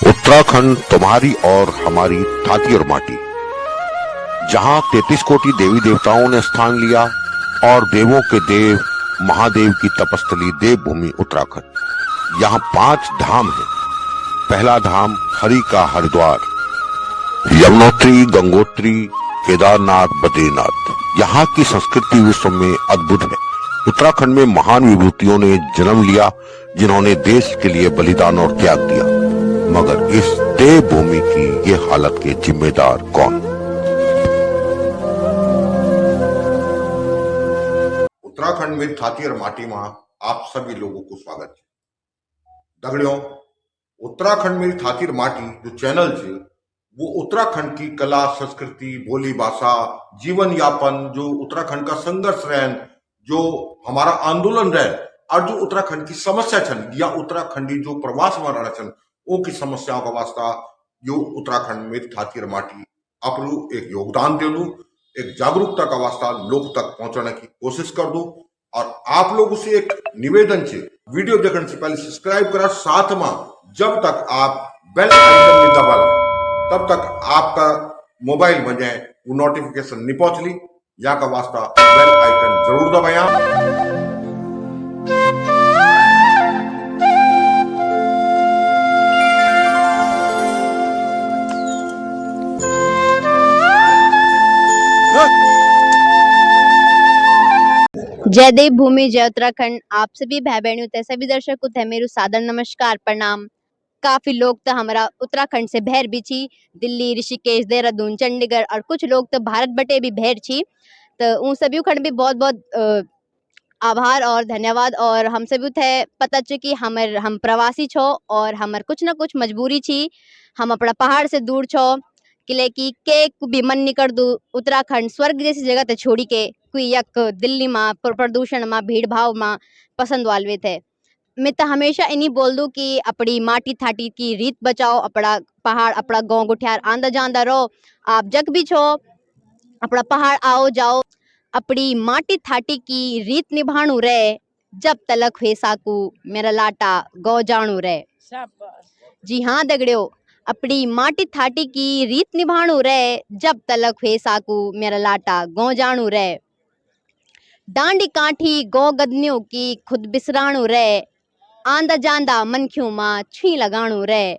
उत्तराखंड तुम्हारी और हमारी थाती और माटी, जहां 33 कोटि देवी देवताओं ने स्थान लिया और देवों के देव महादेव की तपस्थली देवभूमि उत्तराखंड। यहाँ 5 धाम है। पहला धाम हरि का हरिद्वार, यमुनोत्री, गंगोत्री, केदारनाथ, बद्रीनाथ। यहाँ की संस्कृति विश्व में अद्भुत है। उत्तराखंड में महान विभूतियों ने जन्म लिया जिन्होंने देश के लिए बलिदान और त्याग दिया, मगर इस देवभूमि की ये हालत के जिम्मेदार कौन? उत्तराखंड में थाती और माटी में आप सभी लोगों को स्वागत है। दगड़ियों, उत्तराखंड में थाती और माटी जो चैनल है वो उत्तराखंड की कला, संस्कृति, बोली, भाषा, जीवन यापन, जो उत्तराखंड का संघर्ष रहन, जो हमारा आंदोलन रहे और जो उत्तराखंड की समस्या छन या उत्तराखंडी जो प्रवास में रहना छन वो की समस्याओं का वास्ता यो उत्तराखंड में थाती और माटी अपनू एक योगदान दे लू, एक जागरूकता का वास्ता लोग तक पहुंचाने की कोशिश कर दो। और आप लोगों से एक निवेदन है, वीडियो देखने से पहले सब्सक्राइब करा, साथ में जब तक आप बेल आइकन नहीं दबाला तब तक आपका मोबाइल में जाए वो नोटिफिकेशन नहीं पहुंच ली, या का वास्ता बेल आइकन जरूर दबाया। जय देव भूमि, जय उत्तराखंड। आप सभी भाई बहनों ते सभी दर्शकों थे मेरू सादर नमस्कार, प्रणाम। काफी लोग तो हमारा उत्तराखंड से बहर भी छी, दिल्ली, ऋषिकेश, देहरादून, चंडीगढ़, और कुछ लोग तो भारत बटे भी बहर छी। तो उन सभी खंड भी बहुत बहुत आभार और धन्यवाद। और हम सभी थे पता च कि हम प्रवासी छो और हमार कुछ ना कुछ मजबूरी छी, हम अपना पहाड़ से दूर छो किले की के भी मन नहीं कर दू उत्तराखंड स्वर्ग जैसी जगह ते छोड़ी के कोई यक दिल्ली में प्रदूषण में भीड़ भाव में पसंद वालवे थे। मैं तो हमेशा इन्हीं बोल दूं कि अपनी माटी थाटी की रीत बचाओ, अपना पहाड़, अपना गांव गुठियार आंदा जांदा रहो। आप जग भी छो अपना पहाड़ आओ जाओ, अपनी माटी थाटी की रीत निभाणु रहे, जब तलक हुए साकू मेरा लाटा गौ जाणु रहे। जी हाँ दगड़ियों, अपनी माटी थाटी की रीत निभाणु रहे, जब तलक हुए साकू मेरा लाटा गौ जाणु रहे। डांडी काठी गौ गदनियों की खुद बिसराणु रहे, आंदा जांदा मनख्यों मां छी लगाणु रहे।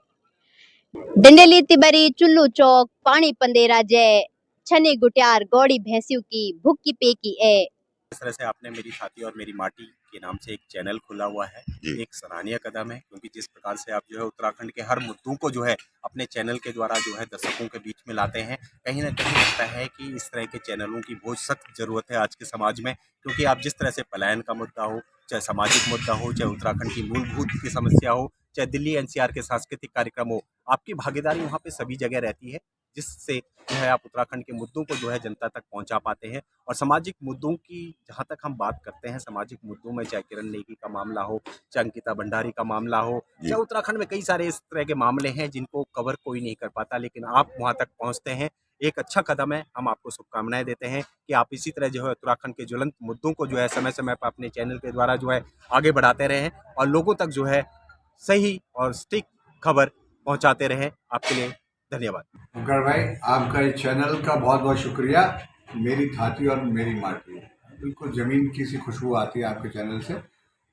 डंडेली तिबरी चुल्लू चौक पानी पंदेरा जय, छने गुटियार गौड़ी भैंसियों की भुक्की पेकी ए। इस तरह से आपने मेरी थाती और मेरी माटी के नाम से एक चैनल खुला हुआ है, एक सराहनीय कदम है, क्योंकि जिस प्रकार से आप जो है उत्तराखंड के हर मुद्दों को जो है अपने चैनल के द्वारा जो है दर्शकों के बीच में लाते हैं। कहीं ना कहीं लगता है कि इस तरह के चैनलों की बहुत सख्त जरूरत है आज के समाज में, क्योंकि आप जिस तरह से पलायन का मुद्दा हो, चाहे सामाजिक मुद्दा हो, चाहे उत्तराखंड की मूलभूत की समस्या हो, चाहे दिल्ली एनसीआर के सांस्कृतिक कार्यक्रम हो, आपकी भागीदारी वहाँ पे सभी जगह रहती है, जिससे जो है आप उत्तराखंड के मुद्दों को जो है जनता तक पहुंचा पाते हैं। और सामाजिक मुद्दों की जहां तक हम बात करते हैं, सामाजिक मुद्दों में चाहे किरण नेगी का मामला हो, चाहे अंकिता भंडारी का मामला हो, चाहे उत्तराखंड में कई सारे इस तरह के मामले हैं जिनको कवर कोई नहीं कर पाता, लेकिन आप वहां तक पहुंचते हैं। एक अच्छा कदम है, हम आपको शुभकामनाएं देते हैं कि आप इसी तरह जो है उत्तराखंड के ज्वलंत मुद्दों को जो है समय समय पर अपने चैनल के द्वारा जो है आगे बढ़ाते रहें और लोगों तक जो है सही और सटीक खबर पहुंचाते रहें। आपके लिए धन्यवाद। मुकर भाई, आपका इस चैनल का बहुत बहुत शुक्रिया। मेरी थाती और मेरी माटी, बिल्कुल ज़मीन की सी खुशबू आती है आपके चैनल से।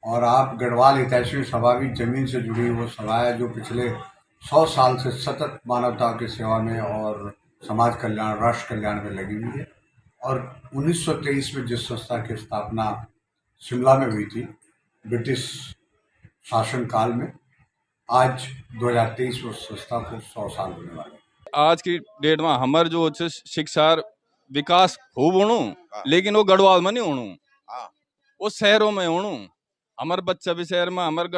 और आप गढ़वाल हितैषी सभा भी ज़मीन से जुड़ी वो सभा है जो पिछले 100 साल से सतत मानवता की सेवा में और समाज कल्याण, राष्ट्र कल्याण में लगी हुई है। और 1923 में जिस संस्था की स्थापना शिमला में हुई थी ब्रिटिश शासनकाल में, आज 2023 में उस संस्था को 100 साल होने वाले। आज की डेट में हमार जो शिक्षा विकास खूब होणु, लेकिन वो गढ़वाल में नहीं होणु, वो शहरों में होणु। हमार बच्चा भी शहर में, हमार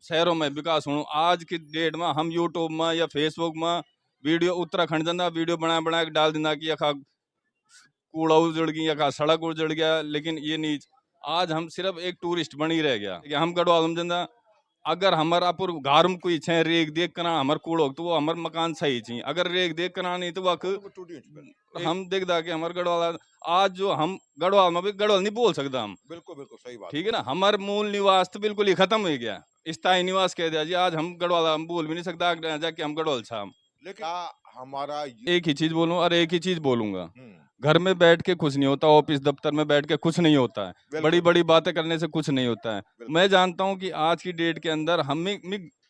शहरों में विकास होणु। आज की डेट में हम यूट्यूब में या फेसबुक में वीडियो उत्तराखंड जंदा वीडियो बना के डाल देना कि यखा कूड़ा उजड़ गया, यखा सड़क उजड़ गया, लेकिन ये नहीं। आज हम सिर्फ एक टूरिस्ट बनी रह गया। हम गढ़वाल में जंदा अगर हमार अपुर घर में कोई छे रेख देख कर हमार कूड़ो तो वो हमार मकान सही छी, अगर रेख देख कर नहीं तो वक हम देख दा कि हमार गढ़वाल। आज जो हम गढ़वाल में भी गढ़वाल नहीं बोल सकता हम, बिल्कुल बिल्कुल सही बात, ठीक है ना। हमार मूल निवास तो बिल्कुल ही खत्म हो गया। स्थायी निवास कह दिया जी। आज हम गढ़वाल, हम बोल भी नहीं सकता आगे जाके हम गढ़वाल साहब। लेकिन हमारा ये एक ही चीज बोलूं और एक ही चीज बोलूंगा, हम्म, घर में बैठ के कुछ नहीं होता, ऑफिस दफ्तर में बैठ के कुछ नहीं होता है, बिल्कुल। बड़ी बड़ी बातें करने से कुछ नहीं होता है। बिल्कुल। मैं जानता हूं कि आज की डेट के अंदर हम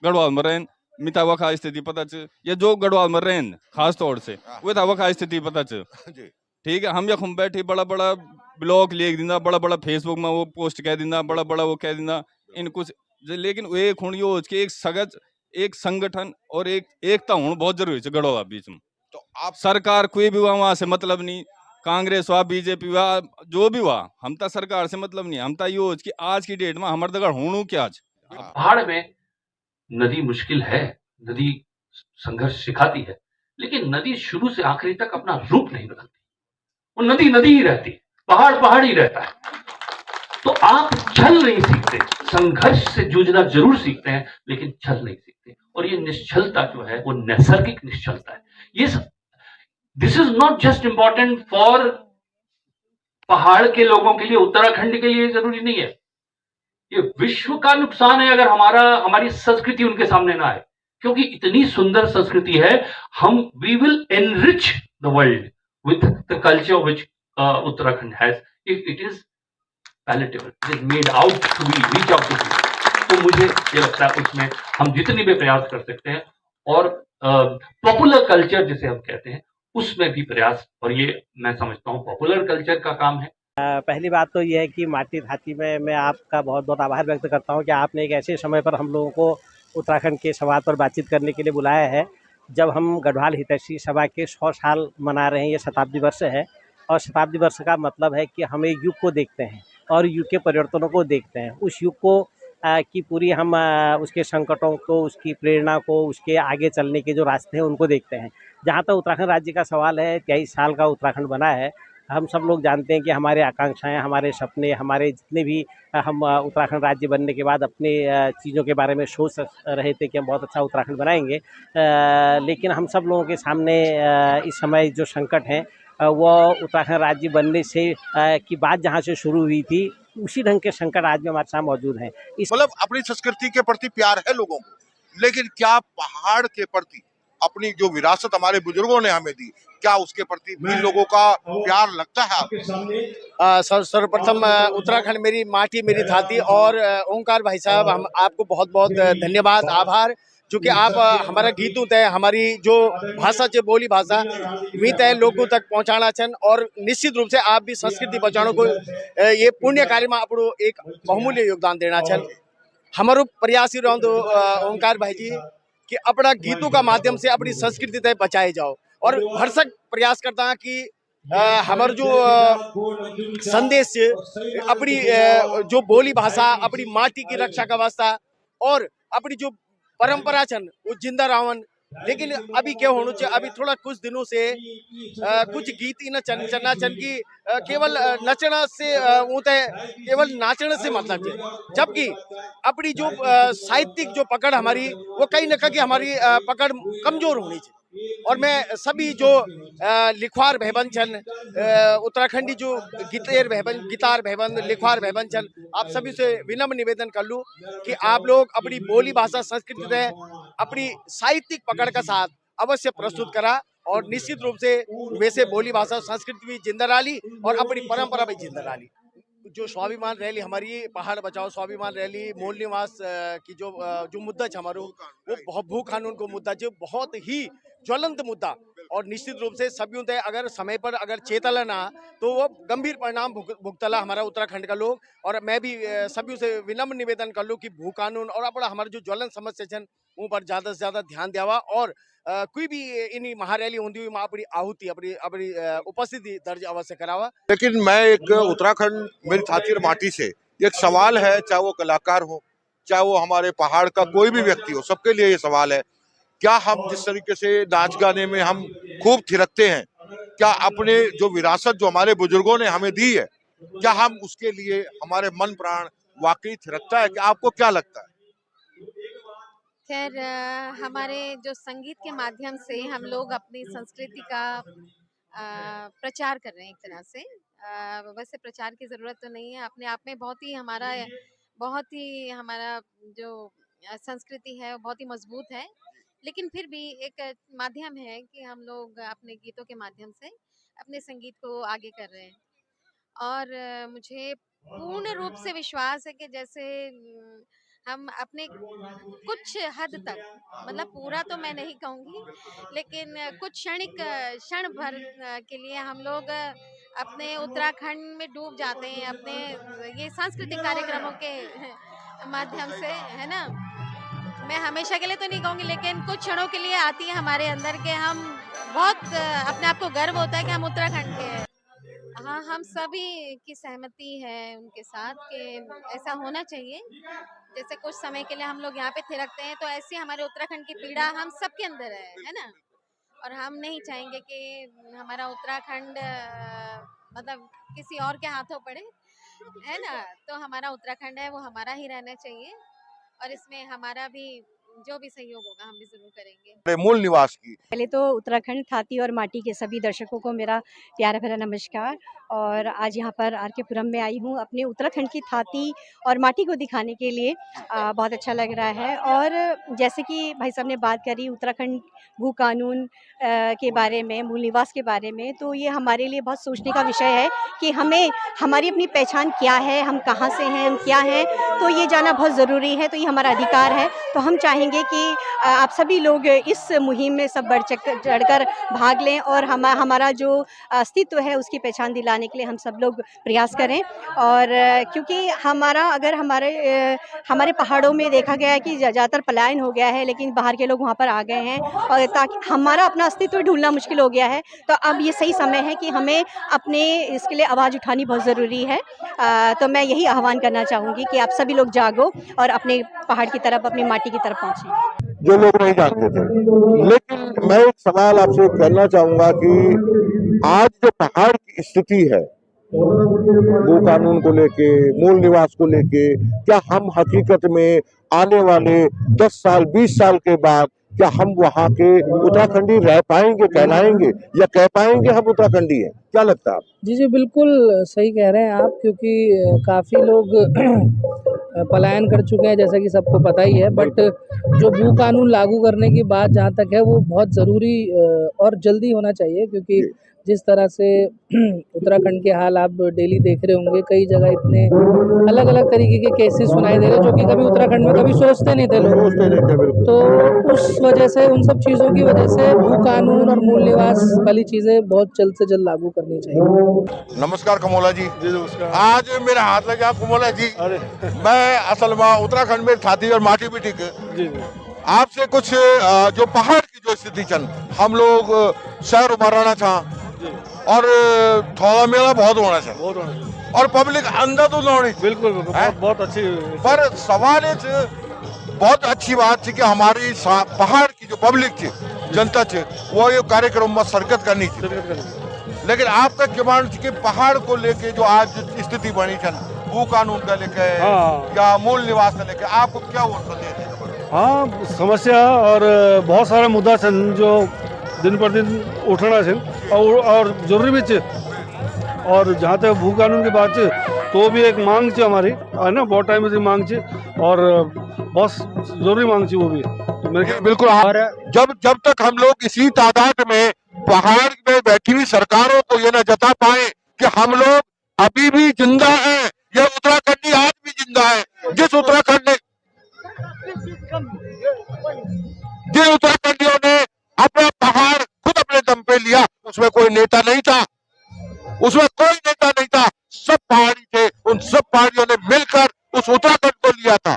गढ़वाल में रहें मिता वखा स्थिति पता च, या जो गढ़वाल में रहें खास तौर से हाँ। वो था वखा स्थिति पता च। जी ठीक है, हम यखम बैठे बड़ा बड़ा ब्लॉग लिख दिंदा, बड़ा बड़ा फेसबुक में वो पोस्ट कह दिंदा, बड़ा बड़ा वो कह दिंदा इन कुछ लेकिन वो एक हुण यो कि एक सगज एक संगठन और एक एकता होना बहुत जरूरी है गढ़वाल बीच में। तो आप सरकार कोई भी हुआ वहां से मतलब नहीं, कांग्रेस हुआ बीजेपी हुआ जो भी हुआ, हम तो सरकार से मतलब नहीं, हम तो यो कि आज की डेट में हमारे दगड़ होणू क्या आज। हाँ, पहाड़ में नदी मुश्किल है, नदी संघर्ष सिखाती है, लेकिन नदी शुरू से आखिरी तक अपना रूप नहीं बदलती। वो नदी नदी ही रहती है, पहाड़ पहाड़ ही रहता है। तो आप छल नहीं सीखते, संघर्ष से जूझना जरूर सीखते हैं, लेकिन छल नहीं सीखते। और ये निश्चलता जो है वो नैसर्गिक निश्चलता है। ये this is not just important for पहाड़ के लोगों के लिए, उत्तराखंड के लिए जरूरी नहीं है। ये विश्व का नुकसान है अगर हमारी संस्कृति उनके सामने ना आए, क्योंकि इतनी सुंदर संस्कृति है। हम we will enrich the world with the culture which Uttarakhand has if it is palatable, it is made out to be reach out to be. तो मुझे ये लगता है उसमें हम जितनी भी प्रयास कर सकते हैं, और पॉपुलर कल्चर जिसे हम कहते हैं उसमें भी प्रयास, और ये मैं समझता हूँ पॉपुलर कल्चर का काम है। पहली बात तो ये है कि माटी धाती में मैं आपका बहुत बहुत आभार व्यक्त करता हूँ कि आपने एक ऐसे समय पर हम लोगों को उत्तराखंड के संवाद पर बातचीत करने के लिए बुलाया है, जब हम गढ़वाल हितैषी सभा के 100 साल मना रहे हैं। ये शताब्दी वर्ष है, और शताब्दी वर्ष का मतलब है कि हम एक युग को देखते हैं और युग के परिवर्तनों को देखते हैं। उस युग को की पूरी हम उसके संकटों को, उसकी प्रेरणा को, उसके आगे चलने के जो रास्ते हैं उनको देखते हैं। जहाँ तक उत्तराखंड राज्य का सवाल है, 23 साल का उत्तराखंड बना है। हम सब लोग जानते हैं कि हमारे आकांक्षाएं, हमारे सपने, हमारे जितने भी हम उत्तराखंड राज्य बनने के बाद अपने चीज़ों के बारे में सोच रहे थे कि हम बहुत अच्छा उत्तराखंड बनाएंगे, लेकिन हम सब लोगों के सामने इस समय जो संकट हैं वो उत्तराखंड राज्य बनने से की बात जहाँ से शुरू हुई थी, उसी ढंग के संकट आज भी हमारे साथ मौजूद हैं। मतलब अपनी संस्कृति के प्रति प्यार है लोगों को, लेकिन क्या पहाड़ के प्रति अपनी जो विरासत हमारे बुजुर्गों ने हमें दी, क्या उसके प्रति भी लोगों का प्यार लगता है आपको? सर्वप्रथम उत्तराखंड मेरी माटी मेरी धाती, और ओंकार भाई साहब, हम आपको बहुत बहुत धन्यवाद, आभार, क्योंकि आप हमारा गीतों तय हमारी जो भाषा है, बोली भाषा वी तय लोगों तक पहुंचाना छन, और निश्चित रूप से आप भी संस्कृति बचाने को ये पुण्य कार्य में अपनो एक बहुमूल्य योगदान देना छन। हमारो प्रयास ही रहंदो ओंकार भाई जी कि अपना गीतों का माध्यम से अपनी संस्कृति तय बचाए जाओ, और भरसक प्रयास करता है कि हमारा जो संदेश अपनी जो बोली भाषा, अपनी माटी की रक्षा का वास्ता, और अपनी जो परंपरा छन वो जिंदा रावन। लेकिन अभी क्या होना चाहिए, अभी थोड़ा कुछ दिनों से कुछ गीत ही न चन्ना चन की केवल नचना से वो तय केवल नाचने से मतलब है, जबकि अपनी जो साहित्यिक जो पकड़ हमारी वो कहीं न कहीं हमारी पकड़ कमजोर होनी चाहिए। और मैं सभी जो लिखवार भैबन छन, उत्तराखंडी जो गिटार भैबन लिखवार भैबन छन, आप सभी से विनम्र निवेदन कर लूं कि आप लोग अपनी बोली भाषा संस्कृति है अपनी साहित्यिक पकड़ का साथ अवश्य प्रस्तुत करा, और निश्चित रूप से वैसे बोली भाषा संस्कृति भी जिंदा डाली और अपनी परंपरा भी जिंदा डाली। जो स्वाभिमान रैली हमारी पहाड़ बचाओ स्वाभिमान रैली मूल निवास की जो मुद्दा है हमारो, वो भू कानून को मुद्दा जो बहुत ही ज्वलंत मुद्दा, और निश्चित रूप से सभी तय अगर समय पर अगर चेतला ना तो वो गंभीर परिणाम भुगतला हमारा उत्तराखंड का लोग। और मैं भी सभी से विनम्र निवेदन कर लूँ कि भू कानून और अपना हमारे जो ज्वलन समस्या छन उन पर ज्यादा से ज्यादा ध्यान देवा, और कोई भी इन महारैली होती हुई अपनी आहुति अपनी अपनी उपस्थिति दर्ज अवश्य करावा। लेकिन मैं एक उत्तराखंड मेरी धाती और माटी से एक सवाल है, चाहे वो कलाकार हो, चाहे वो हमारे पहाड़ का कोई भी व्यक्ति हो, सबके लिए ये सवाल है, क्या हम जिस तरीके से नाच गाने में हम खूब थिरकते हैं, क्या अपने जो विरासत जो हमारे बुजुर्गों ने हमें दी है, क्या हम उसके लिए हमारे मन प्राण वाकई थिरकता है? क्या आपको क्या लगता है? खैर हमारे जो संगीत के माध्यम से हम लोग अपनी संस्कृति का प्रचार कर रहे हैं एक तरह से। वैसे प्रचार की ज़रूरत तो नहीं है, अपने आप में बहुत ही हमारा जो संस्कृति है वो बहुत ही मजबूत है, लेकिन फिर भी एक माध्यम है कि हम लोग अपने गीतों के माध्यम से अपने संगीत को आगे कर रहे हैं। और मुझे पूर्ण रूप से विश्वास है कि जैसे हम अपने कुछ हद तक, मतलब पूरा तो मैं नहीं कहूँगी, लेकिन कुछ क्षण भर के लिए हम लोग अपने उत्तराखंड में डूब जाते हैं अपने ये सांस्कृतिक कार्यक्रमों के माध्यम से, है ना। मैं हमेशा के लिए तो नहीं कहूँगी, लेकिन कुछ क्षणों के लिए आती है हमारे अंदर के हम बहुत अपने आप को गर्व होता है कि हम उत्तराखंड के हैं। हाँ, हम सभी की सहमति है उनके साथ कि ऐसा होना चाहिए। जैसे कुछ समय के लिए हम लोग यहाँ पे थिरकते हैं, तो ऐसी हमारे उत्तराखंड की पीड़ा हम सबके अंदर है ना। और हम नहीं चाहेंगे कि हमारा उत्तराखंड मतलब किसी और के हाथों पड़े, है ना। तो हमारा उत्तराखंड है वो हमारा ही रहना चाहिए, और इसमें हमारा भी जो भी सहयोग होगा हम भी जरूर करेंगे। मूल निवास की पहले तो उत्तराखंड थाती और माटी के सभी दर्शकों को मेरा प्यारा भरा नमस्कार। और आज यहाँ पर आर के पुरम में आई हूँ अपने उत्तराखंड की थाती और माटी को दिखाने के लिए। बहुत अच्छा लग रहा है। और जैसे कि भाई साहब ने बात करी उत्तराखंड भू कानून के बारे में, मूल निवास के बारे में, तो ये हमारे लिए बहुत सोचने का विषय है कि हमें हमारी अपनी पहचान क्या है, हम कहाँ से हैं, हम क्या हैं, तो ये जाना बहुत ज़रूरी है। तो ये हमारा अधिकार है। तो हम चाहेंगे कि आप सभी लोग इस मुहिम में सब बढ़ चढ़कर भाग लें और हमारा जो अस्तित्व है उसकी पहचान दिलाने के लिए हम सब लोग प्रयास करें। और क्योंकि अगर हमारे पहाड़ों में देखा गया है कि ज़्यादातर पलायन हो गया है, लेकिन बाहर के लोग वहाँ पर आ गए हैं और ताकि हमारा अपना अस्तित्व ढूंढना मुश्किल हो गया है। तो अब ये सही समय है कि हमें अपने इसके लिए आवाज़ उठानी बहुत ज़रूरी है। तो मैं यही आह्वान करना चाहूँगी कि आप सभी लोग जागो और अपने पहाड़ की तरफ, अपनी माटी की तरफ पहुँचें। जो लोग नहीं जानते थे। लेकिन मैं एक सवाल आपसे करना चाहूंगा कि आज जो पहाड़ की स्थिति है भू कानून को लेके, मूल निवास को लेके, क्या हम हकीकत में आने वाले 10 साल 20 साल के बाद क्या हम वहाँ के उत्तराखंडी रह पाएंगे, कहलाएंगे, या कह पाएंगे हम उत्तराखंडी हैं? क्या लगता है आप? जी बिल्कुल सही कह रहे हैं आप, क्योंकि काफ़ी लोग पलायन कर चुके हैं जैसा कि सबको पता ही है। बट जो भू कानून लागू करने की बात जहाँ तक है वो बहुत ज़रूरी और जल्दी होना चाहिए, क्योंकि जिस तरह से उत्तराखंड के हाल आप डेली देख रहे होंगे, कई जगह इतने अलग अलग तरीके के केसेस सुनाई दे रहे हैं जो कि कभी उत्तराखंड में कभी सोचते नहीं थे लोग। तो उस वजह से, उन सब चीज़ों की वजह से भू कानून और मूल निवास वाली चीज़ें बहुत जल्द से जल्द लागू करनी चाहिए। नमस्कार कमोला जी। जी नमस्कार। आज मेरे हाथ लगे आप कमोला जी। अरे मैं असल में उत्तराखंड में थाती और माटी भी ठीक जी आपसे कुछ जो पहाड़ की जो स्थिति चल, हम लोग शहर उभराना चाह और थोड़ा मेला बहुत होना चाहिए और पब्लिक अंदर तो होनी बिल्कुल बहुत अच्छी। पर सवाल बहुत अच्छी बात थी कि हमारी पहाड़ की जो पब्लिक थी, जनता थी, वो ये कार्यक्रम में शिरकत करनी थी। लेकिन आपका डिमांड थी कि पहाड़ को लेके जो आज स्थिति बनी थी भू कानून का लेके या मूल निवास का लेके, आपको क्या वो संदेश है? हाँ, समस्या और बहुत सारा मुद्दा छन जो दिन पर दिन उठना छन और जरूरी भी छे। और जहाँ तक भू कानून की बात है तो भी एक मांग छे हमारी, है ना, बहुत टाइम से मांग छे और बहुत जरूरी मांग छे वो भी। तो मेरे बिल्कुल। और जब तक हम लोग इसी तादाद में पहाड़ में बैठी हुई सरकारों को ये न जता पाए कि हम लोग अभी भी जिंदा हैं, ये उत्तराखंडी आज भी जिंदा है। जिस उत्तराखंडियों ने अपना पहाड़ खुद अपने दम पे लिया, उसमें कोई नेता नहीं था, सब पहाड़ी थे। उन सब पहाड़ियों ने मिलकर उस उत्तराखंड को लिया था।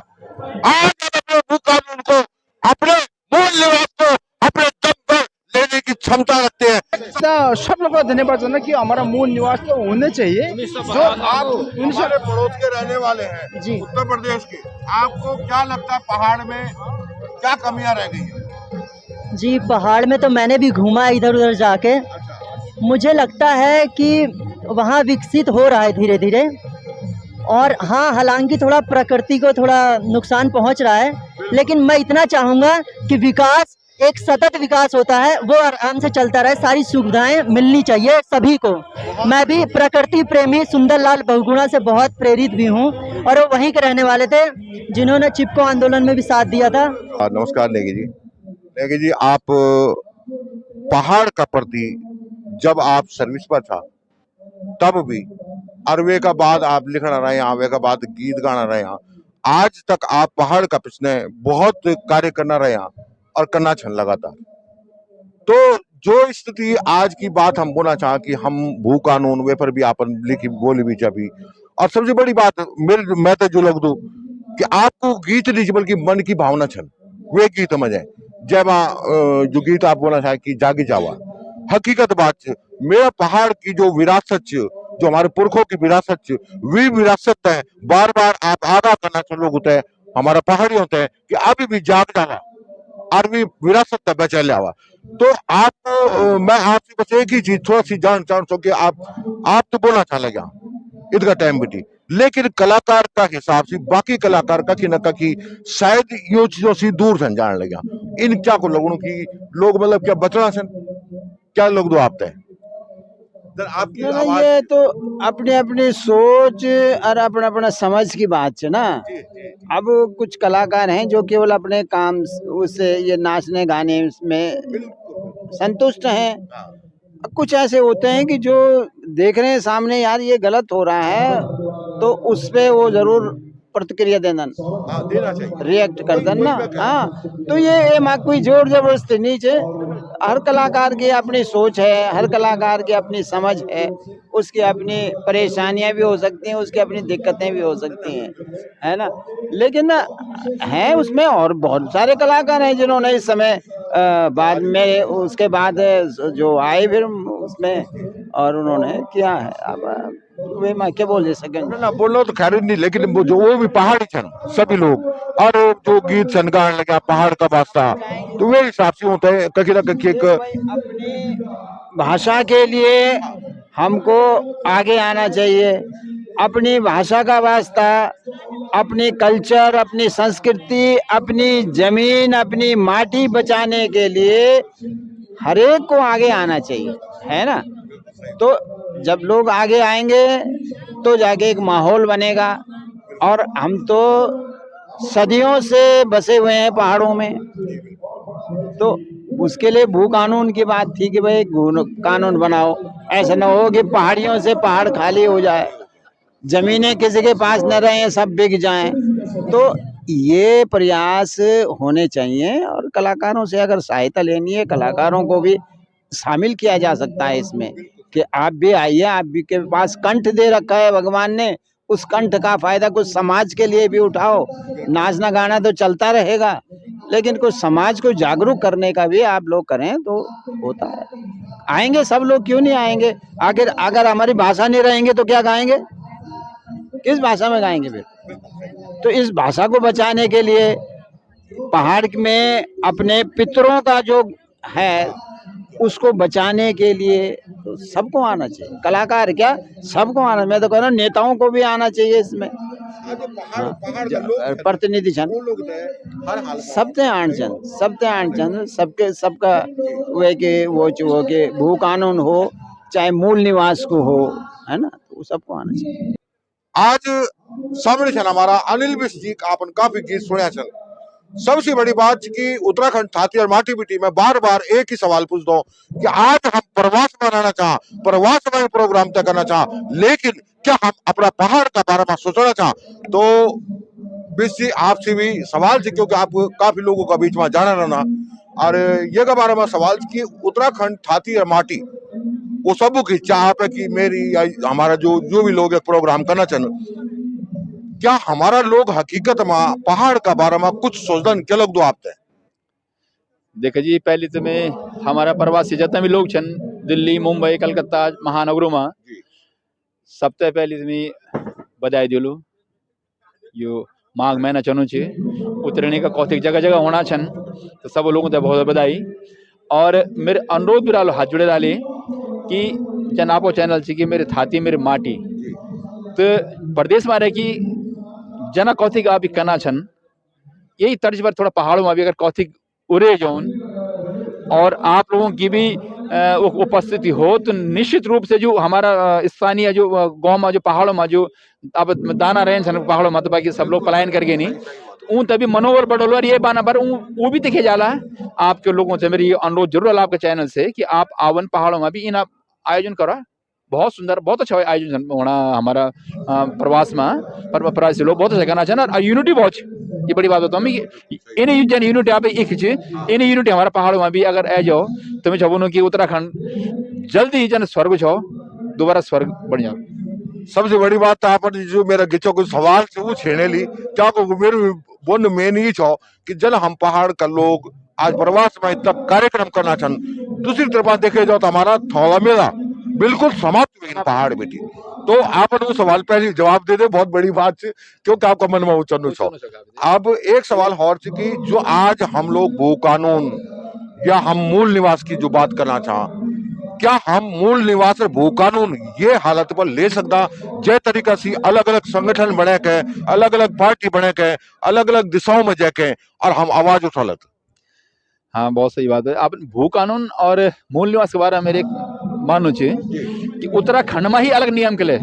आज अपने भू कानून को, अपने मूल निवास को अपने दम पर लेने की क्षमता रखते हैं। सब लोगों को धन्यवाद देना कि हमारा मूल निवास तो होने चाहिए। जो आप हमारे पड़ोस के रहने वाले हैं जी, उत्तर प्रदेश के, आपको क्या लगता है पहाड़ में क्या कमियां रह गई हैं? जी, पहाड़ में तो मैंने भी घूमा इधर उधर जाके। मुझे लगता है कि वहाँ विकसित हो रहा है धीरे धीरे। और हाँ, हालांकि थोड़ा प्रकृति को थोड़ा नुकसान पहुँच रहा है, लेकिन मैं इतना चाहूँगा कि विकास एक सतत विकास होता है, वो आराम से चलता रहे, सारी सुविधाएं मिलनी चाहिए सभी को। मैं भी प्रकृति प्रेमी सुंदरलाल बहुगुणा से बहुत प्रेरित भी हूँ और वो वहीं के रहने वाले थे जिन्होंने चिपको आंदोलन में भी साथ दिया था। नमस्कार नेगी जी। नेगी जी, आप पहाड़ का प्रति जब आप सर्विस पर था तब भी अरवे का बाद आप लिखना रहे हैं, आवे का बाद गीत गाना रहे हैं, आज तक आप पहाड़ का पिछने बहुत कार्य करना रहे हैं और करना छन लगातार। तो जो स्थिति आज की बात हम बोलना चाह कि हम भू कानून वे पर भी आपन लिखी बोली भी चाबी, और सबसे बड़ी बात मैं तो जो लग दू कि आपको गीत नहीं बल्कि मन की भावना छन वे गीत मजे जब जो गीत आप बोलना चाहे कि जागी जावा हकीकत बात मेरा पहाड़ की जो विरासत जो हमारे पुरखों की विरासत वी विरासत है बार बार आप आगा करना चलो होता है हमारा पहाड़ी होता है कि अभी भी जाग जावा और भी विरासत बचा लिया। तो आप मैं आपसे बस एक ही चीज थोड़ा सी जान सो कि आप तो बोलना चाह लगा इतना टाइम बेटी, लेकिन कलाकार का हिसाब से बाकी कलाकार का कि न कि शायद यो चीजों से दूर सन जाने लगा। इन क्या को लोगों की लोग मतलब क्या बचना सन क्या लोग दो आप तय आपकी ये तो अपनी अपनी सोच और अपना अपना समझ की बात है ना। अब कुछ कलाकार हैं जो केवल अपने काम उससे ये नाचने गाने में संतुष्ट हैं, कुछ ऐसे होते हैं कि जो देख रहे हैं सामने यार ये गलत हो रहा है तो उस पे वो जरूर प्रतिक्रिया देना रिएक्ट कर देना। हाँ, तो ये माँ कोई जोर जबरदस्ती नहीं है। हर कलाकार की अपनी सोच है, हर कलाकार की अपनी समझ है, उसकी अपनी परेशानियां भी हो सकती हैं, उसकी अपनी दिक्कतें भी हो सकती हैं, है ना। लेकिन है उसमें और बहुत सारे कलाकार हैं जिन्होंने इस समय बाद में उसके बाद जो आए फिर उसमें और उन्होंने किया है। अब वे मैं क्या बोल सकेंगे ना बोलो तो खैर नहीं, लेकिन वो भी पहाड़ी छन सभी लोग और जो गीत सन गाने लगा पहाड़ का वास्ता तो वे हिसाब से होता है कहीं ना कहीं एक अपनी भाषा के लिए हमको आगे आना चाहिए। अपनी भाषा का वास्ता, अपनी कल्चर, अपनी संस्कृति, अपनी जमीन, अपनी माटी बचाने के लिए हर एक को आगे आना चाहिए, है ना। तो जब लोग आगे आएंगे तो जाके एक माहौल बनेगा। और हम तो सदियों से बसे हुए हैं पहाड़ों में, तो उसके लिए भू कानून की बात थी कि भाई कानून बनाओ, ऐसा न हो कि पहाड़ियों से पहाड़ खाली हो जाए, जमीनें किसी के पास न रहें, सब बिक जाएं। तो ये प्रयास होने चाहिए और कलाकारों से अगर सहायता लेनी है, कलाकारों को भी शामिल किया जा सकता है इसमें कि आप भी आइए, आप भी के पास कंठ दे रखा है भगवान ने, उस कंठ का फायदा कुछ समाज के लिए भी उठाओ। नाचना गाना तो चलता रहेगा, लेकिन कुछ समाज को जागरूक करने का भी आप लोग करें तो होता है। आएंगे सब लोग, क्यों नहीं आएंगे। आखिर अगर हमारी भाषा नहीं रहेंगे तो क्या गाएंगे, किस भाषा में गाएंगे फिर। तो इस भाषा को बचाने के लिए पहाड़ में अपने पितरों का जो है उसको बचाने के लिए तो सबको आना चाहिए। कलाकार क्या, सबको आना, मैं तो कह रहा हूँ नेताओं को भी आना चाहिए इसमें। प्रतिनिधि छन सबते आणचन, सबते आणचन, सबके सबका वे के वो के भू कानून हो चाहे मूल निवास को हो, है ना, तो सबको आना चाहिए। आज सामने छन हमारा अनिल मिश्र जी का अपन काफी गीत सुना छन। सबसे बड़ी बात कि उत्तराखंड छाती और माटी बेटी में बार बार एक ही सवाल पूछता हूँ कि आज हम प्रवास बनाना चाह, प्रवास में प्रोग्राम तय करना चाह, लेकिन क्या हम अपना पहाड़ का बारे में सोचना चाह। तो बेसी आपसे भी सवाल थी क्योंकि आप काफी लोगों का बीच में जाना रहना और ये के बारे में सवाल कि उत्तराखंड छाती और माटी वो सब की चाह पे कि मेरी या हमारा जो भी लोग एक प्रोग्राम करना चाहते, क्या हमारा लोग हकीकत में पहाड़ का बारे में कुछ सोचदन क्या लोग दो आपते। देखो जी, पहले तो मैं हमारा प्रवासी जितने भी लोग छन दिल्ली मुंबई कलकत्ता महानगरों में सबसे पहले तो मैं बधाई दिलू। यो माघ महीना चनु छे, उतरने का कौतिक जगह जगह होना छन, तो सब लोगों को बहुत बधाई। और मेरे अनुरोध भी डालो, हाथ जुड़े डाले कि जन आपो चैनल से कि मेरे थाती मेरे माटी तो प्रदेश में रहे कि जना कौतिक आप करना छन, यही तर्ज पर थोड़ा पहाड़ों में भी अगर कौतिक उरे जौन और आप लोगों की भी उपस्थिति हो तो निश्चित रूप से जो हमारा स्थानीय जो गाँव में जो पहाड़ों में जो अब दाना रहे छन पहाड़ों में तो बाकी सब लोग पलायन करके नहीं ऊँ तभी मनोवर बढ़ोलो और ये बाना पर वो भी दिखे जाला है। आपके लोगों से मेरी ये अनुरोध जरूर आपके चैनल से कि आप आवन पहाड़ों में भी इन आप आयोजन करो। बहुत सुंदर बहुत अच्छा आयोजन होना हमारा प्रवास में प्रवासी लोग बहुत अच्छा करना चाहिए और यूनिटी बहुत ये बड़ी बात होता है इन यूनिटी आप एक इन यूनिटी हमारा पहाड़ों में भी अगर आ जाओ तो मैं चाहूँ कि उत्तराखंड जल्दी जन स्वर्ग छो दोबारा स्वर्ग बन जाओ। सबसे बड़ी बात आपने जो मेरा गिचो को सवाल से वो छेने ली क्या को मेरे बोन मेन ही छो कि जल हम पहाड़ का लोग आज प्रवास में इतना कार्यक्रम करना चाहन दूसरी तरफ देखे जाओ तो हमारा थोड़ा मेला बिल्कुल समाप्त हुई पहाड़ बेटी तो आपने वो सवाल पहले जवाब दे दे बहुत बड़ी बात से क्योंकि आपका मन में उचन छो। अब एक सवाल और कि जो आज हम लोग भू कानून या हम मूल निवास की जो बात करना चाह क्या हम मूल निवास और भू कानून ये हालत पर ले सकता जय तरीका से अलग अलग संगठन बने के अलग अलग पार्टी बने के अलग अलग दिशाओं में जाके और हम आवाज उठालत। हाँ बहुत सही बात है। आप भू कानून और मूल निवास के बारे में मेरे मानो छे कि उत्तराखंड में ही अलग नियम के लिए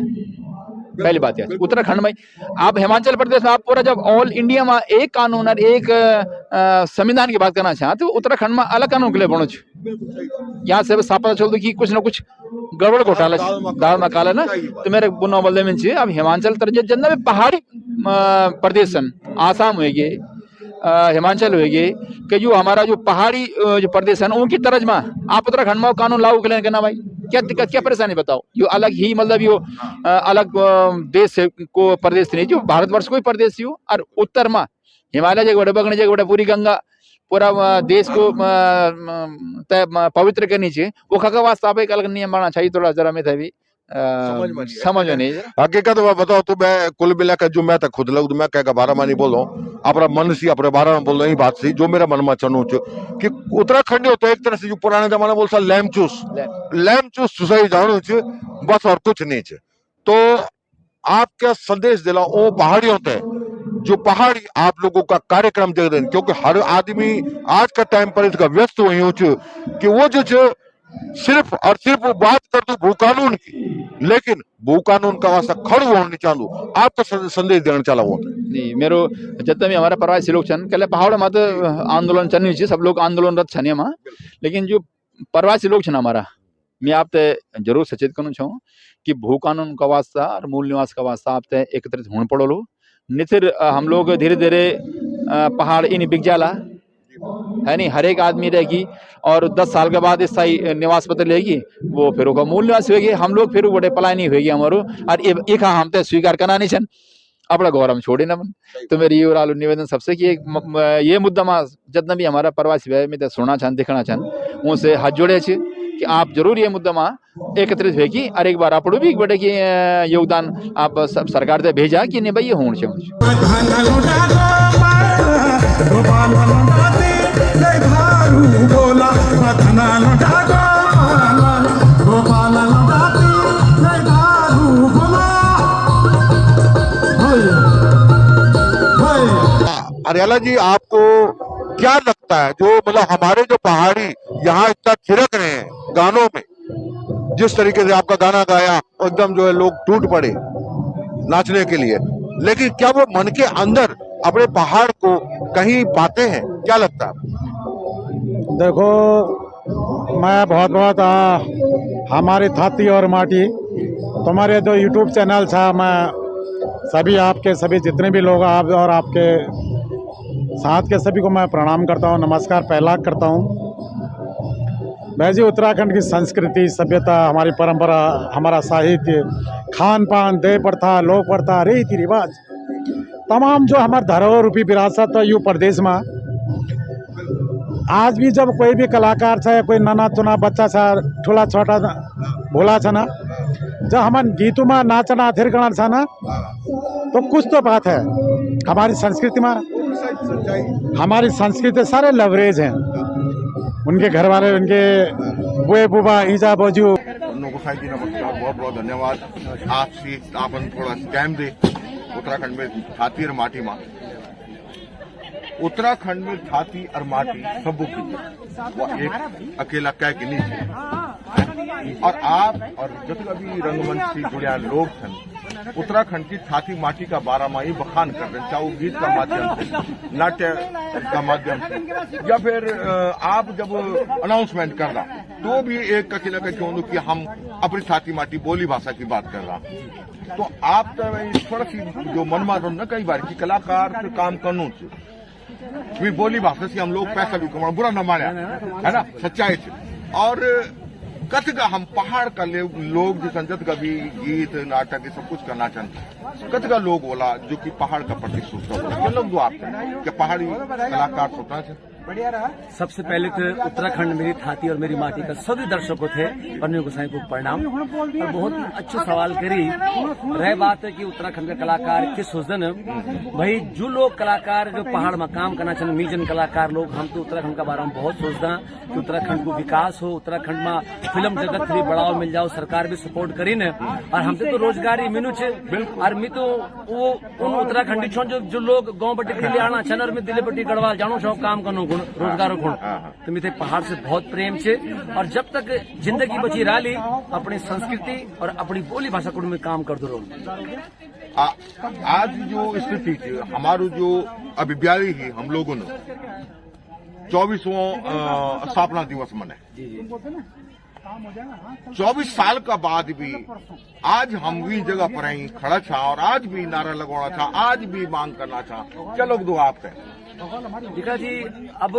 पहली बात है उत्तराखंड में आप हिमाचल प्रदेश में आप पूरा जब ऑल इंडिया में एक कानून और एक संविधान की बात करना चाहते तो उत्तराखंड में अलग कानून के लिए बनो यहाँ से साफ चल कि कुछ ना कुछ गड़बड़ घोटाला दाल में काला ना तो मेरे बुना बोलने में चाहिए अब हिमाचल तरह जितना भी पहाड़ी प्रदेश आसाम होगी हिमाचल होगी कि जो हमारा जो पहाड़ी जो प्रदेश है उनकी तरज में आप उत्तराखंड में कानून लागू करें करना भाई क्या दिक्कत क्या परेशानी बताओ यो अलग ही मतलब यो अलग देश को प्रदेश नहीं जो भारतवर्ष को ही प्रदेश हो और उत्तर में हिमालय जगह बड़े बगने जगह पूरी गंगा पूरा देश को पवित्र करनी चाहिए वो खा वास्ते आप एक अलग नियम बनाना चाहिए थोड़ा जरा में था भी समझ में नहीं हकीकत में बताओ तो मैं कुल मिलाकर जो मैं तक खुद लगू मैं क्या बारह मानी बोल रहा हूँ अपना मन से अपने बारे में बोल रही बात से जो मेरा मन में चनू कि उत्तराखंड होता है एक तरह से जो पुराने जमाने बोल सा लैम चूस सही जानू बस और कुछ नहीं चे तो आप क्या संदेश दिला वो पहाड़ी होते हैं जो पहाड़ी आप लोगों का कार्यक्रम देख रहे हैं क्योंकि हर आदमी आज का टाइम पर इसका व्यस्त हुई हूँ कि वो जो सिर्फ और सिर्फ बात कर दो भू कानून की लेकिन भू कानून का वास्ता खड़ू होने चालू आपका संदेश देना चाला वो नहीं मेरो जितना भी हमारा प्रवासी लोग छन कल पहाड़ में तो आंदोलन चलनी चाहिए सब लोग आंदोलनरत छन में लेकिन जो प्रवासी लोग छन हमारा मैं आप ते जरूर सचेत करना चाहूँ कि भू कानून का वास्ता और मूल निवास का वास्ता आप ते एकत्रित होने पड़ो लो नहीं फिर हम लोग धीरे धीरे पहाड़ इन बिक जाला है नहीं हर एक आदमी रहेगी और 10 साल के बाद स्थायी निवास पत्र लेगी वो फिर मूल निवास होगी हम लोग फिर बड़े पलायनी होगी हमारो और एक हम तो स्वीकार करना नहीं छन अपना गौरव हम छोड़े ना मन तो मेरी ये आलू निवेदन सबसे कि ये मुद्दा में जितना भी हमारा प्रवासी भाई में सुनना चाहन देखना चाहन उनसे हाथ जोड़े छे कि आप जरूर ये मुद्दा में एकत्रित होगी और एक बार आप भी बड़े की योगदान आप सरकार से भेजा कि नहीं भाई ये होना चाहिए। हरियाला जी आपको क्या लगता है जो मतलब हमारे जो पहाड़ी यहाँ इतना थिरक रहे हैं गानों में जिस तरीके से आपका गाना गाया एकदम जो है लोग टूट पड़े नाचने के लिए लेकिन क्या वो मन के अंदर अपने पहाड़ को कहीं पाते हैं क्या लगता है? देखो मैं बहुत बहुत हमारी थाती और माटी तुम्हारे जो यूट्यूब चैनल था मैं सभी आपके सभी जितने भी लोग आप और आपके साथ के सभी को मैं प्रणाम करता हूँ नमस्कार पहला करता हूँ। मैं जी उत्तराखंड की संस्कृति सभ्यता हमारी परंपरा हमारा साहित्य खान पान देह प्रथा लोक प्रथा रीति रिवाज तमाम जो हमारे धरोहर रूपी विरासत है यू प्रदेश में आज भी जब कोई भी कलाकार है कोई नाना चुना बच्चा था ठूला छोटा भोला था ना जब हम गीतों में नाचना थिरकना था ना तो कुछ तो बात है हमारी संस्कृति में हमारी संस्कृति सारे लवरेज हैं उनके घर वाले उनके बुए बुबा ईजा बोजू गोसाई जी नमस्कार बहुत बहुत धन्यवाद आपसे आपन थोड़ा टाइम दे उत्तराखंड में थाती और माटी में उत्तराखंड में थाती और माटी सबू की वो एक अकेला कह के नहीं थे। और आप और जितना भी रंगमंच से जुड़े लोग थे उत्तराखंड की थाती माटी का बारहमाही बखान कर रहे हैं, चाहे वो गीत का माध्यम से, नाट्य का माध्यम से, या फिर आप जब अनाउंसमेंट कर रहा तो भी एक अकेला कह क्यों कि हम अपनी थाती माटी बोली भाषा की बात कर रहा। तो आप तो थोड़ा सी जो मनमा रहो ना कई बार कि कलाकार से काम करनो भी बोली भाषा से हम लोग पैसा भी कमा बुरा न माना है ना, सच्चाई से। और कथ का हम पहाड़ का लोग जो संजत का भी गीत नाटक ये सब कुछ करना चाहते कथ का लोग बोला जो कि पहाड़ का प्रति सोचता लोग जो आपके कि पहाड़ी कलाकार सोचना चाहिए। सबसे पहले तो उत्तराखंड मेरी थाती और मेरी माटी का सभी दर्शकों थे पन्ने गोसाई को प्रणाम। और बहुत अच्छा सवाल करी रह बात है कि उत्तराखंड के कलाकार किस सोचन भाई जो लोग कलाकार जो पहाड़ में काम करना चाहते मिजन कलाकार लोग हम तो उत्तराखंड का बारे में बहुत सोचता कि उत्तराखंड को विकास हो, उत्तराखंड में फिल्म जगत भी बढ़ावा मिल जाओ, सरकार भी सपोर्ट करी न। और हमसे तो रोजगार ही मिनू छे और मैं तो वो उन उत्तराखंडी छो जो लोग गाँव बटे दिल्ली आना छन और मैं दिल्ली बटी गढ़वाल जानो छो काम करनो रोजगार गुण तो मेरे पहाड़ से बहुत प्रेम छे। और जब तक जिंदगी बची रही अपनी संस्कृति और अपनी बोली भाषा को में काम कर दो। आज जो स्थिति हमारो जो अभिव्याली ही हम लोगों ने 24वां स्थापना दिवस मनाए 24 साल का बाद भी आज हम भी जगह पर ही खड़ा था और आज भी नारा लगवाना था, आज भी मांग करना था। चलो दो आप दिखा जी अब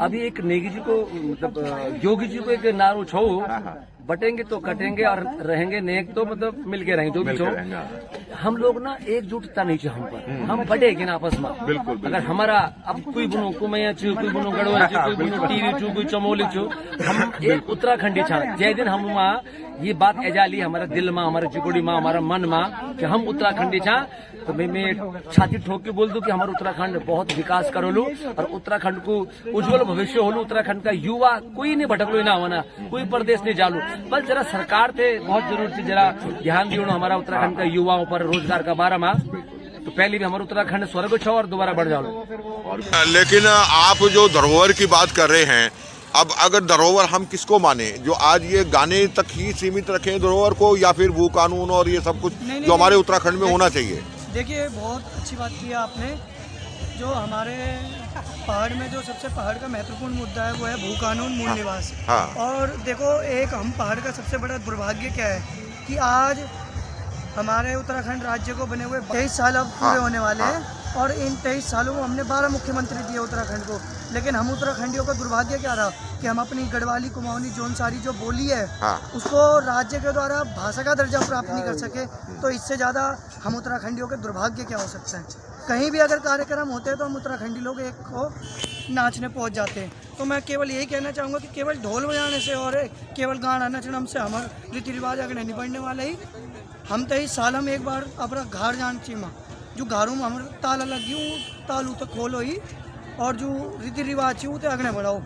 अभी एक नेगी जी को मतलब योगी जी को एक नारो छो बटेंगे तो कटेंगे और रहेंगे नेक तो मतलब मिलके रहेंगे जो भी छो। हम लोग ना एकजुटता नहीं चाहिए हम पर, हम बटेंगे ना आपस में। बिल्कुल अगर हमारा अब कोई बुनो कुमैया छू, कोई बुनो गढ़वा छू, कोई बुनो टीवी छू, कोई चमोली छू, हम एक उत्तराखंडी छा जय दिन हम वहाँ ये बात एजाली हमारे दिल में, हमारे चिकोड़ी में, हमारा मन में कि हम उत्तराखंडी छा। तो मैं छाती ठोक के बोल दूं कि हमारा उत्तराखंड बहुत विकास करोलू और उत्तराखंड को उज्जवल भविष्य होलू। उत्तराखंड का युवा कोई नहीं भटकलो ना होना, कोई प्रदेश नहीं जालू, बस जरा सरकार थे बहुत जरूर थी जरा ध्यान दियो हमारा उत्तराखंड का युवाओं पर रोजगार का बारे में। तो पहले भी हमारा उत्तराखंड स्वर्ग छो और दोबारा बढ़ जाओ। लेकिन आप जो धरोहर की बात कर रहे हैं, अब अगर धरोहर हम किसको माने, जो आज ये गाने तक ही सीमित रखें धरोहर को या फिर भू कानून और ये सब कुछ जो हमारे उत्तराखंड में होना चाहिए? देखिए बहुत अच्छी बात की आपने। जो हमारे पहाड़ में जो सबसे पहाड़ का महत्वपूर्ण मुद्दा है वो है भू कानून मूल निवास। और देखो एक हम पहाड़ का सबसे बड़ा दुर्भाग्य क्या है कि आज हमारे उत्तराखंड राज्य को बने हुए 23 साल अब पूरे होने वाले हैं और इन 23 सालों में हमने 12 मुख्यमंत्री दिए उत्तराखंड को। लेकिन हम उत्तराखंडियों का दुर्भाग्य क्या रहा कि हम अपनी गढ़वाली कुमाऊनी जौनसारी जो बोली है उसको राज्य के द्वारा भाषा का दर्जा प्राप्त नहीं कर सके। तो इससे ज़्यादा हम उत्तराखंडियों के दुर्भाग्य क्या हो सकते हैं। कहीं भी अगर कार्यक्रम होते हैं तो हम उत्तराखंडी लोग एक को नाचने पहुंच जाते हैं। तो मैं केवल यही कहना चाहूँगा कि केवल ढोल बजाने से और केवल गाना नचना से हमारे रीति रिवाज आगे नहीं बढ़ने वाला ही। हम 23 साल हम एक बार अपना घर जान चीमा जो घरों में हमारे ताला लगी तालू तो खोलो ही और जो रीति रिवाज वो तो अगने बढ़ाओ।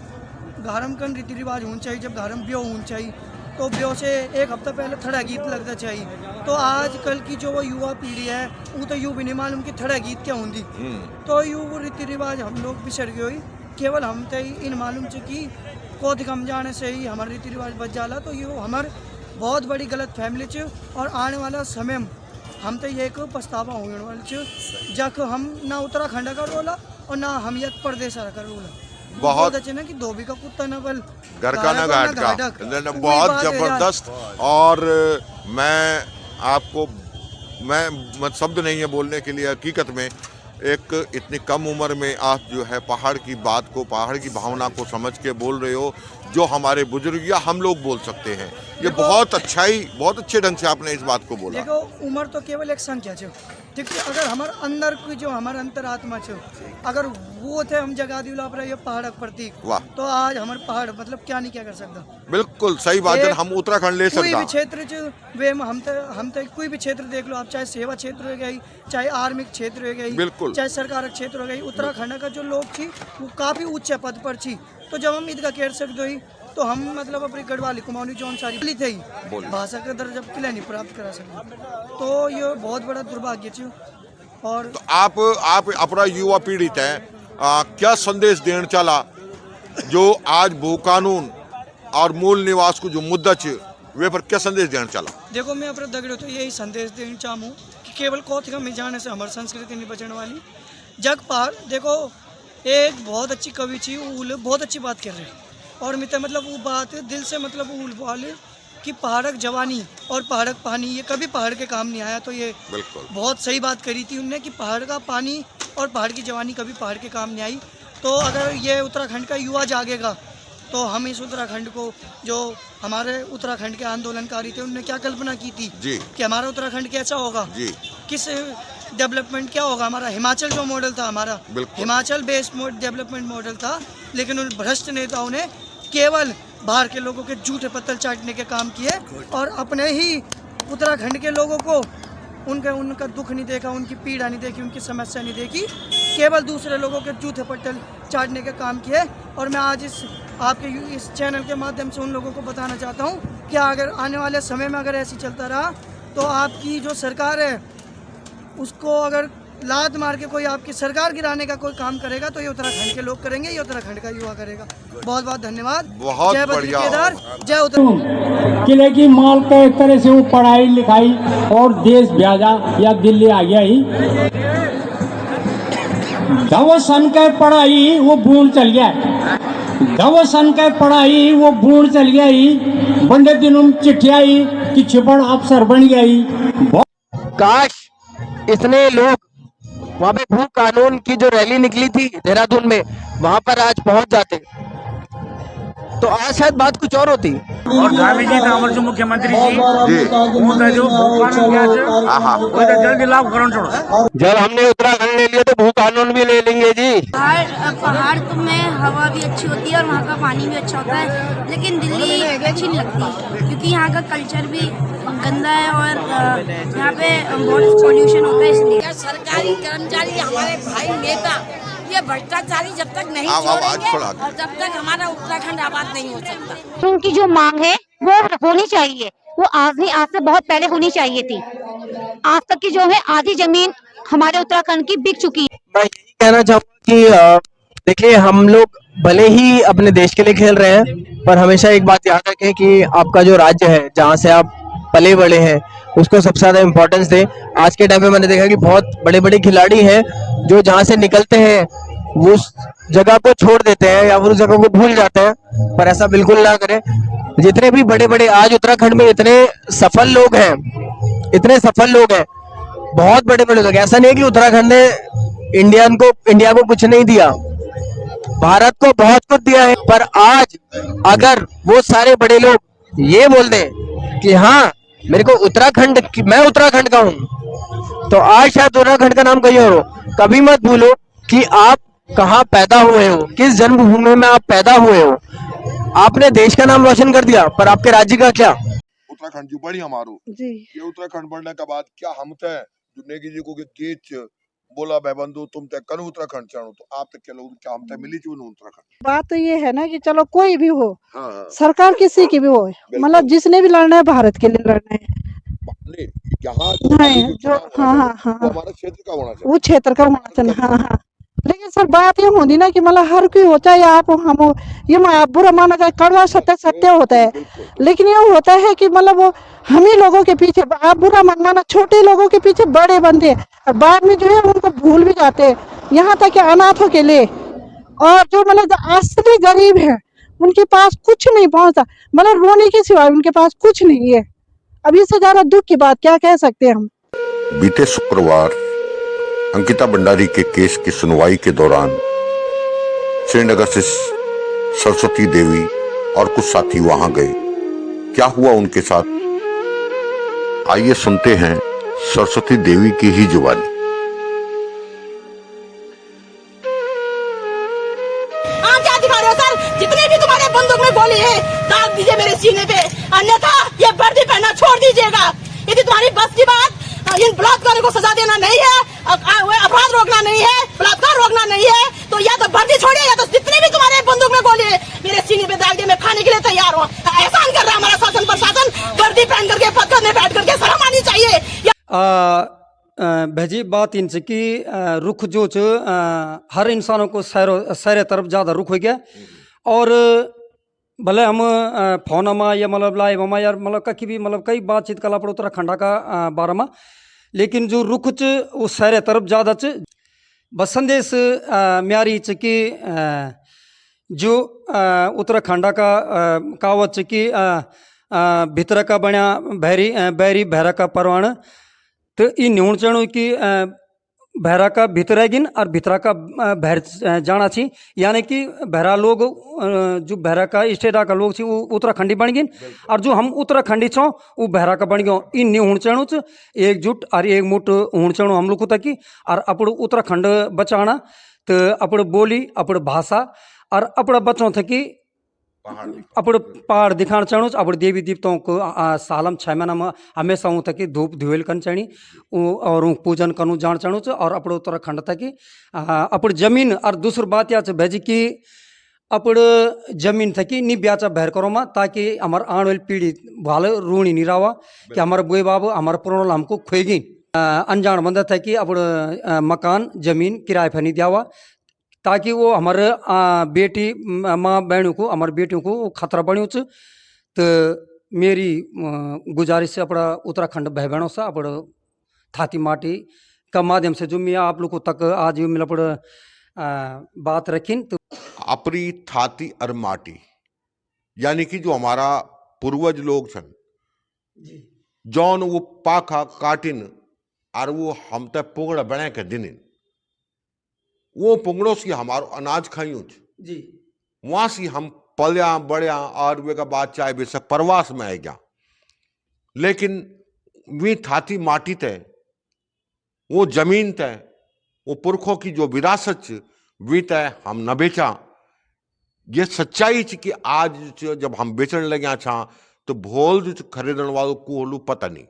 घरम कन रीति रिवाज होना चाहिए, जब घरम ब्यो होना चाहिए तो ब्यो से एक हफ्ता पहले थड़ा गीत लगना चाहिए। तो आजकल की जो वो युवा पीढ़ी है वो तो यूँ भी नहीं मालूम कि थड़ा गीत क्या होती। तो यूँ रीति रिवाज हम लोग बिछड़ गए हुई। केवल हम तो इन मालूम से कि कोद कम जाने से ही हमारे रीति रिवाज बच जाला। तो ये हमारे बहुत बड़ी गलत फैमिली च और आने वाला समय में हम तो ये को पछतावा होने वाले च जब हम ना उत्तराखंड का रोला और ना हम एक प्रदेश का रोला। बहुत अच्छे ना कि धोबी का कुत्ता न बल घर का ना घाट का, बहुत जबरदस्त। और मैं आपको मैं शब्द नहीं है बोलने के लिए। हकीकत में एक इतनी कम उम्र में आप जो है पहाड़ की बात को, पहाड़ की भावना को समझ के बोल रहे हो जो हमारे बुजुर्ग या हम लोग बोल सकते हैं। ये बहुत बहुत अच्छे ढंग से आपने इस बात को बोला। देखो उम्र तो केवल एक संख्या है, ठीक है। अगर हमारे अंदर की जो हमारे अंतरात्मा है अगर वो थे हम जगा दिला पर ये पहाड़ प्रतीक, तो आज हमारे पहाड़ मतलब क्या नहीं क्या कर सकता। बिल्कुल सही बात है। हम उत्तराखंड ले सकते कोई भी क्षेत्र वे हम कोई भी क्षेत्र देख लो आप, चाहे सेवा क्षेत्र हो गई, चाहे आर्मिक क्षेत्र हो गई, चाहे सरकार क्षेत्र हो गई। उत्तराखंड का जो लोग थी वो काफी उच्च पद पर थी। तो जब हम ईदगाह कह सकते हुई तो हम मतलब अपनी गढ़वाली कुमाऊनी जौनसारी बोली थे भाषा का दर्जा किला नहीं प्राप्त करा सके। तो ये बहुत बड़ा दुर्भाग्य है। और तो आप अपना युवा पीढ़ी है क्या संदेश देना चला जो आज भू कानून और मूल निवास को जो मुद्दा च वे पर क्या संदेश देना चला? देखो मैं अपने दगड़ियों तो यही संदेश देना चाहूँ कि केवल कौथिका में जाने से हमारी संस्कृति नहीं बचने वाली। जग पार देखो एक बहुत अच्छी कवि थी, वो बहुत अच्छी बात कर रहे और मित्र मतलब वो बात दिल से मतलब वो वाले कि पहाड़क जवानी और पहाड़क पानी ये कभी पहाड़ के काम नहीं आया। तो ये बहुत सही बात करी थी उनने कि पहाड़ का पानी और पहाड़ की जवानी कभी पहाड़ के काम नहीं आई। तो अगर ये उत्तराखंड का युवा जागेगा तो हम इस उत्तराखंड को जो हमारे उत्तराखंड के आंदोलनकारी थे उनने क्या कल्पना की थी कि हमारा उत्तराखंड कैसा होगा, किस डेवलपमेंट क्या होगा। हमारा हिमाचल जो मॉडल था हमारा हिमाचल बेस्ड डेवलपमेंट मॉडल था, लेकिन उन भ्रष्ट नेताओं ने केवल बाहर के लोगों के झूठे पत्तल चाटने के काम किए और अपने ही उत्तराखंड के लोगों को उनका दुख नहीं देखा, उनकी पीड़ा नहीं देखी, उनकी समस्या नहीं देखी, केवल दूसरे लोगों के जूठे पत्तल चाटने के काम किए। और मैं आज आपके इस चैनल के माध्यम से उन लोगों को बताना चाहता हूँ कि अगर आने वाले समय में अगर ऐसे चलता रहा तो आपकी जो सरकार है उसको अगर लात मार के कोई आपकी सरकार गिराने का कोई काम करेगा तो ये उत्तराखंड के लोग करेंगे, ये उत्तराखंड का युवा करेगा। बहुत बहुत धन्यवाद। जय बद्री केदार, जय उत्तराखंड। किले की माल का एक तरह से वो पढ़ाई लिखाई और देश भेजा या दिल्ली आ गया ही वो सन के पढ़ाई वो बूढ़ चल गया, वो सन के पढ़ाई वो बूढ़ चल गया ही बंदे दिनों में चिट्ठिया ही कि छिपड़ अफसर बन गया ही। काश इतने लोग वहाँ पे भू कानून की जो रैली निकली थी देहरादून में वहाँ पर आज पहुँच जाते तो आज शायद बात कुछ और होती। और धामी जी हमारे जो मुख्यमंत्री जी जो भू कानून जल्दी लागू करो। जब हमने उत्तराखंड ले लिया तो भू कानून भी ले लेंगे जी। पहाड़ तो में हवा भी अच्छी होती है और वहाँ का पानी भी अच्छा होता है, लेकिन दिल्ली अच्छी नहीं लगती क्योंकि यहाँ का कल्चर भी गंदा है और यहाँ पे बहुत पोल्यूशन होता है। इसलिए सरकारी कर्मचारी हमारे भाई नेता ये भ्रष्टाचारी जब तक नहीं छोड़ेंगे और जब तक हमारा उत्तराखंड आबाद नहीं हो सकता। उनकी जो मांग है वो होनी चाहिए, वो आज नहीं आज से बहुत पहले होनी चाहिए थी। आज तक की जो है आधी जमीन हमारे उत्तराखंड की बिक चुकी है। मैं यही कहना चाहूँगा कि देखिए हम लोग भले ही अपने देश के लिए खेल रहे हैं पर हमेशा एक बात याद रखें कि आपका जो राज्य है जहाँ से आप पले बड़े हैं उसको सबसे ज्यादा इम्पोर्टेंस दें। आज के टाइम में मैंने देखा कि बहुत बड़े बड़े खिलाड़ी हैं जो जहाँ से निकलते हैं वो उस जगह को छोड़ देते हैं या उस जगह को भूल जाते हैं, पर ऐसा बिल्कुल ना करें। जितने भी बड़े बड़े आज उत्तराखंड में इतने सफल लोग हैं, बहुत बड़े बड़े लोग, ऐसा नहीं है कि उत्तराखंड ने इंडिया को कुछ नहीं दिया, भारत को बहुत कुछ दिया है। पर आज अगर वो सारे बड़े लोग ये बोल दें कि हाँ मेरे को मैं उत्तराखंड का हूँ तो आज शायद उत्तराखंड का नाम कहीं और हो। कभी मत भूलो कि आप कहाँ पैदा हुए हो, किस जन्मभूमि में आप पैदा हुए हो। आपने देश का नाम रोशन कर दिया पर आपके राज्य का क्या। उत्तराखंड जो बड़ी हमारो जी ये उत्तराखंड बढ़ने के बाद क्या हम तय जो नेगी जी को गेच बोला भाई बंधु तुम तय करो उत्तराखंड चाहो तो आप तक क्या लोग क्या हम तय मिली चुन उत्तराखंड। बात तो ये है ना कि चलो कोई भी हो, हाँ। सरकार किसी की भी हो, मतलब जिसने भी लड़ना है भारत के लिए लड़ना है। यहाँ जो हाँ हमारा क्षेत्र का होना चाहिए, वो क्षेत्र का होना चाहिए। हाँ लेकिन सर बात ये होती ना कि मतलब हर कोई हो चाहे आप हम हो, ये बुरा माना जाए, कड़वा सत्य होता है, लेकिन ये होता है कि मतलब वो हम ही लोगों के पीछे, आप बुरा मत माना, छोटे लोगों के पीछे बड़े बनते हैं और बाद में जो है उनको भूल भी जाते हैं। यहाँ तक कि अनाथों के लिए और जो मतलब असली गरीब है उनके पास कुछ नहीं पहुँचता, मतलब रोने के सिवाय उनके पास कुछ नहीं है। अब इससे ज्यादा दुख की बात क्या कह सकते हैं हम। बीते शुक्रवार अंकिता भंडारी के केस की सुनवाई के दौरान श्रीनगर से सरस्वती देवी और कुछ साथी वहां गए। क्या हुआ उनके साथ, आइए सुनते हैं सरस्वती देवी की ही जुबानी। क्या दिखा रहे हो सर, जितने भी तुम्हारे बंदूक में गोली है दाग दीजिए मेरे सीने पे, अन्यथा ये वर्दी पहनना छोड़ दीजिएगा। यदि तुम्हारी बस की बात इन बलात्कारों को सजा देना नहीं है, अपराध रोकना नहीं है, बलात्कार रोकना नहीं है, तो या तो वर्दी छोड़िए या तो जितने भी तुम्हारे बंदूक में गोली है मेरे सीने पे दाग दे, मैं खाने के लिए तैयार हूँ। एहसान कर रहा है हमारा शासन प्रशासन, वर्दी पहन करके पत्थर में बैठ करके शर्म आनी चाहिए। भजी बात इन कि रुख जो हर इंसानों को शहर तरफ ज़्यादा रुख हो गया और भले हम फोन में या मतलब लाइव में या मतलब कहीं भी मतलब कई बातचीत कला पड़ उत्तराखंड का बारे में, लेकिन जो रुख वो शहर तरफ ज़्यादा बस संदेश म्यारी कि जो उत्तराखंड का कहावत कि भितर का बण्या बैरी भैरा का परवान, तो ये न्यूण चणु कि भैरा का भीतर गिन और भितरा का भैर जाना छी, यानी कि भैरा लोग जो भैरा का स्टेटा का लोग छी वो उत्तराखंडी बन गिन और जो हम उत्तराखंडी छो वो भैरा का बन गयो। इन न्यू हुण चणु एकजुट और एक मुठ हुण चणु हम लोग को तकी और अपड़ उत्तराखंड बचाना, तो अपड़ बोली अपड़ भाषा और अपड़ा बच्चों थकी अपड़ पहाड़ दिखाना चाहूँ, अपड़ देवी देवताओं को सालम 6 महीना में हमेशा हूँ तक धूप धुएल कर चाणी और पूजन करूँ जान चाहूँ और अपड़ उत्तराखंड तक अपड़ जमीन। और दूसरी बात यह भेजी कि अपड़ जमीन थकी नहीं ब्याचा बहर करो मा, ताकि हमारे आने वाली पीढ़ी भाल ऋणी नहीं रहा कि हमारे बुए बाबू हमारे पुराना हमको खोएगी। अनजान बंदा था कि अपड़ मकान जमीन किराए पर नहीं दिया हुआ, ताकि वो हमारे बेटी माँ बहनों को हमारे बेटियों को खतरा बन्यो। तो मेरी गुजारिश है अपना उत्तराखंड भाई बहनों से अपड़ थाती माटी का माध्यम से जो मैं आप लोगों तक आज मिला पड़ बात रखी। तो अपनी थाती और माटी यानी कि जो हमारा पूर्वज लोग छन जौन वो पाखा काटिन और वो हम तक पोगड़ा बना के दिन वो पुंगड़ों से हमारो अनाज खाइयो जी, वहां से हम पलिया बढ़िया और वे का बाद चाहे बेशक प्रवास में आ गया, लेकिन वी थाती माटी तय वो जमीन तय वो पुरखों की जो विरासत वी तय हम न बेचा। ये सच्चाई कि आज जब हम बेचने लगे छा तो भोल खरीदने वालों को होलू पता नहीं।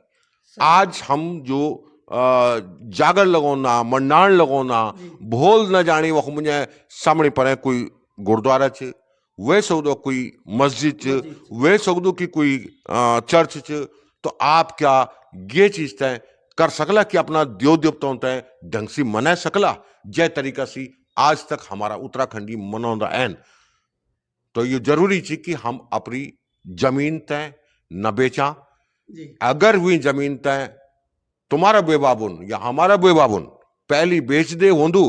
आज हम जो जागर लगोना मंडाण लगोना भोल न जाने वो मुझे सामने पर है कोई गुरुद्वारा च वे सौदो कोई मस्जिद च वे सौदो की कोई चर्च च, तो आप क्या ये चीज तय कर सकला कि अपना देव देवताओं तय ढंग से मना सकला जय तरीका से आज तक हमारा उत्तराखंडी मनोदा एन। तो ये जरूरी थी कि हम अपनी जमीन तय न बेचा। अगर हुई जमीन तय तुम्हारा बेबाबुन या हमारा बेबाबुन पहली बेच दे होंदू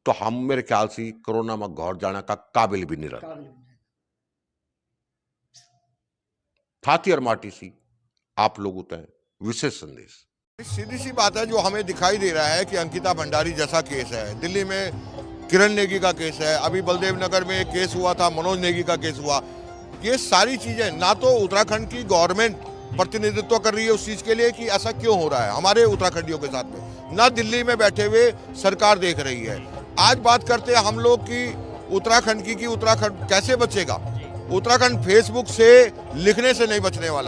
तो हम मेरे ख्याल से कोरोना में घर जाने का काबिल भी नहीं रहा। थाती और माटी सी आप लोगों तय विशेष संदेश। सीधी सी बात है जो हमें दिखाई दे रहा है कि अंकिता भंडारी जैसा केस है, दिल्ली में किरण नेगी का केस है, अभी बलदेव नगर में एक केस हुआ था, मनोज नेगी का केस हुआ। ये सारी चीजें ना तो उत्तराखंड की गवर्नमेंट प्रतिनिधित्व कर रही है उस चीज के लिए कि ऐसा क्यों हो रहा है हमारे उत्तराखंडियों के साथ में, ना दिल्ली में बैठे हुए सरकार देख रही है। आज बात करते हैं हम लोग की उत्तराखंड की कि उत्तराखंड कैसे बचेगा। उत्तराखंड फेसबुक से लिखने से नहीं बचने वाला।